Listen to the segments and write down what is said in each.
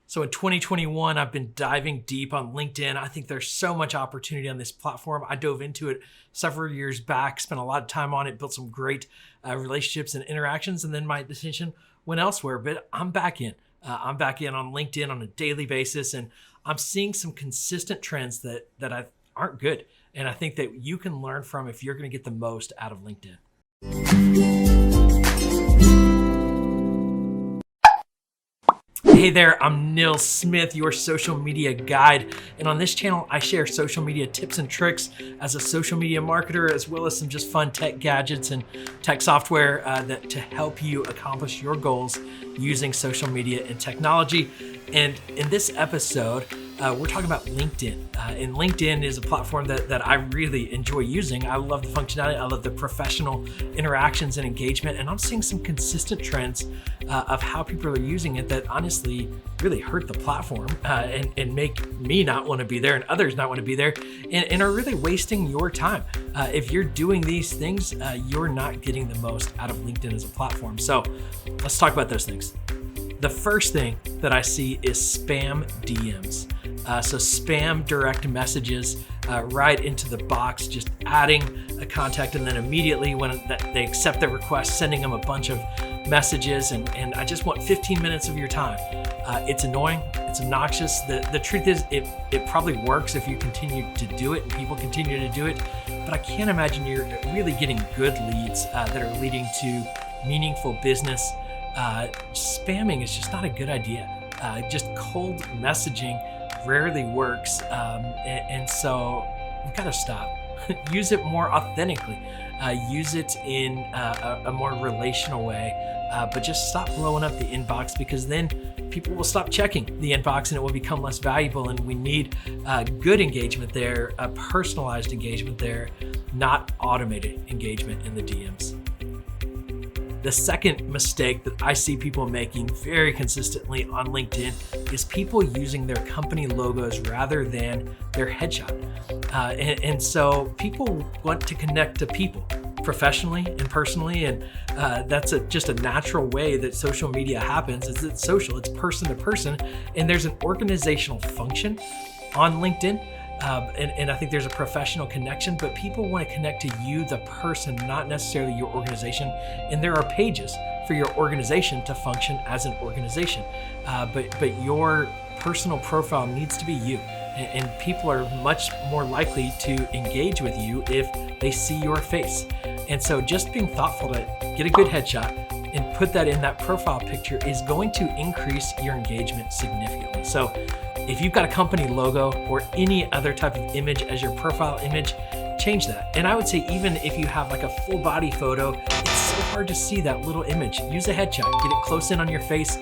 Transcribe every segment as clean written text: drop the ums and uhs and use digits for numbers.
So in 2021, I've been diving deep on LinkedIn. I think there's so much opportunity on this platform. I dove into it several years back, spent a lot of time on it, built some great relationships and interactions, and then my attention went elsewhere. But I'm back in. I'm back in on LinkedIn on a daily basis, and I'm seeing some consistent trends that aren't good. And I think that you can learn from if you're going to get the most out of LinkedIn. Hey there, I'm Nils Smith, your social media guide. And on this channel, I share social media tips and tricks as a social media marketer, as well as some just fun tech gadgets and tech software to help you accomplish your goals using social media and technology. And in this episode, we're talking about LinkedIn. And LinkedIn is a platform that I really enjoy using. I love the functionality. I love the professional interactions and engagement. And I'm seeing some consistent trends of how people are using it that honestly really hurt the platform and make me not want to be there and others not want to be there and are really wasting your time. If you're doing these things, you're not getting the most out of LinkedIn as a platform. So let's talk about those things. The first thing that I see is spam DMs. So spam direct messages right into the box, just adding a contact, and then immediately when they accept the request, sending them a bunch of messages, and I just want 15 minutes of your time. It's annoying, it's obnoxious. The truth is it probably works if you continue to do it and people continue to do it, but I can't imagine you're really getting good leads that are leading to meaningful business. Spamming is just not a good idea. Just cold messaging rarely works, and so we've got to stop. Use it more authentically. Use it in a more relational way, but just stop blowing up the inbox, because then people will stop checking the inbox and it will become less valuable. And we need good engagement there, a personalized engagement there, not automated engagement in the DMs. The second mistake that I see people making very consistently on LinkedIn is people using their company logos rather than their headshot. And so people want to connect to people professionally and personally, and that's just a natural way that social media happens. It's social, it's person to person, and there's an organizational function on LinkedIn. And I think there's a professional connection, but people want to connect to you, the person, not necessarily your organization. And there are pages for your organization to function as an organization. But your personal profile needs to be you. And people are much more likely to engage with you if they see your face. And so just being thoughtful to get a good headshot and put that in that profile picture is going to increase your engagement significantly. So if you've got a company logo or any other type of image as your profile image, change that. And I would say even if you have like a full body photo, it's so hard to see that little image. Use a headshot, get it close in on your face.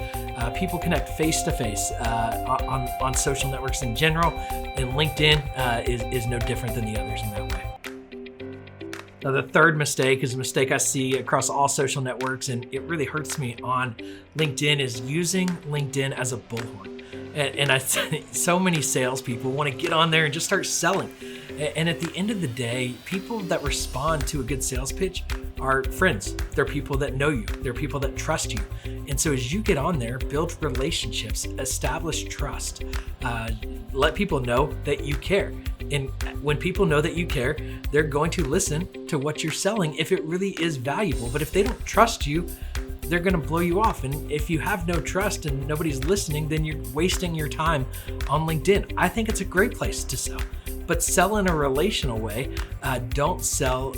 People connect face to face on social networks in general, and LinkedIn is no different than the others in that way. Now, the third mistake is a mistake I see across all social networks, and it really hurts me on LinkedIn, is using LinkedIn as a bullhorn. And I so many salespeople want to get on there and just start selling. And at the end of the day, people that respond to a good sales pitch are friends. They're people that know you. They're people that trust you. And so as you get on there, build relationships, establish trust, let people know that you care. And when people know that you care, they're going to listen to what you're selling if it really is valuable. But if they don't trust you, they're going to blow you off. And if you have no trust and nobody's listening, then you're wasting your time on LinkedIn. I think it's a great place to sell, but sell in a relational way. Don't sell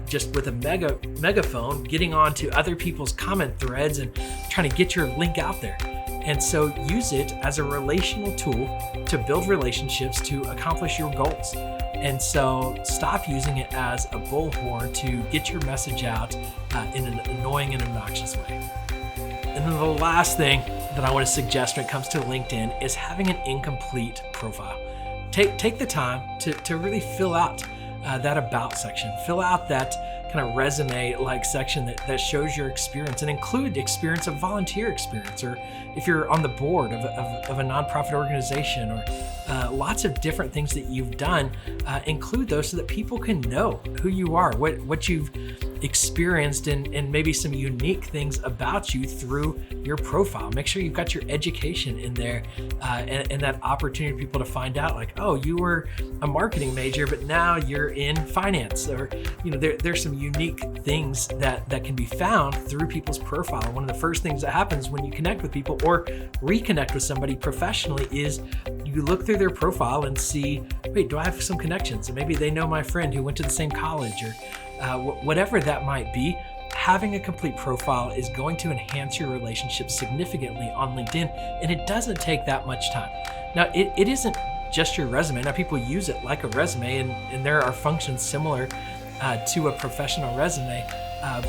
just with a megaphone, getting onto other people's comment threads and trying to get your link out there. And so use it as a relational tool to build relationships to accomplish your goals. And so stop using it as a bullhorn to get your message out in an annoying and obnoxious way. And then the last thing that I want to suggest when it comes to LinkedIn is having an incomplete profile. Take the time to really fill out that about section. Fill out that kind of resume-like section that shows your experience, and include experience of volunteer experience, or if you're on the board of a nonprofit organization, or lots of different things that you've done. Include those so that people can know who you are, what you've experienced and maybe some unique things about you through your profile. Make sure you've got your education in there and that opportunity for people to find out, like, oh, you were a marketing major, but now you're in finance, or there's some unique things that can be found through people's profile. One of the first things that happens when you connect with people or reconnect with somebody professionally is you look through their profile and see, wait, do I have some connections? And maybe they know my friend who went to the same college, or whatever that might be. Having a complete profile is going to enhance your relationship significantly on LinkedIn, and it doesn't take that much time. Now, it isn't just your resume. Now, people use it like a resume, and there are functions similar to a professional resume,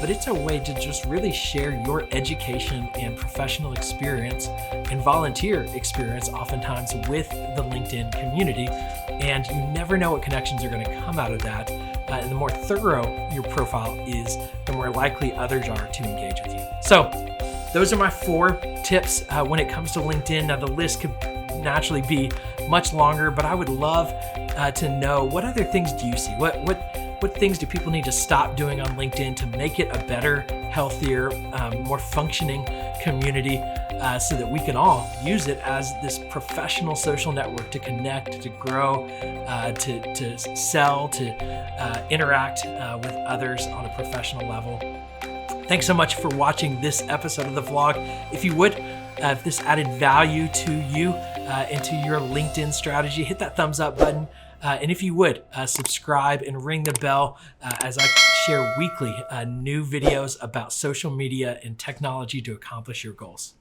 but it's a way to just really share your education and professional experience and volunteer experience oftentimes with the LinkedIn community, and you never know what connections are going to come out of that. And the more thorough your profile is, the more likely others are to engage with you. So those are my 4 tips when it comes to LinkedIn. Now, the list could naturally be much longer, but I would love to know, what other things do you see? What things do people need to stop doing on LinkedIn to make it a better, healthier, more functioning community, so that we can all use it as this professional social network to connect, to grow, to sell, to interact with others on a professional level. Thanks so much for watching this episode of the vlog. If you would, if this added value to you and to your LinkedIn strategy, hit that thumbs up button. And if you would, subscribe and ring the bell as I share weekly new videos about social media and technology to accomplish your goals.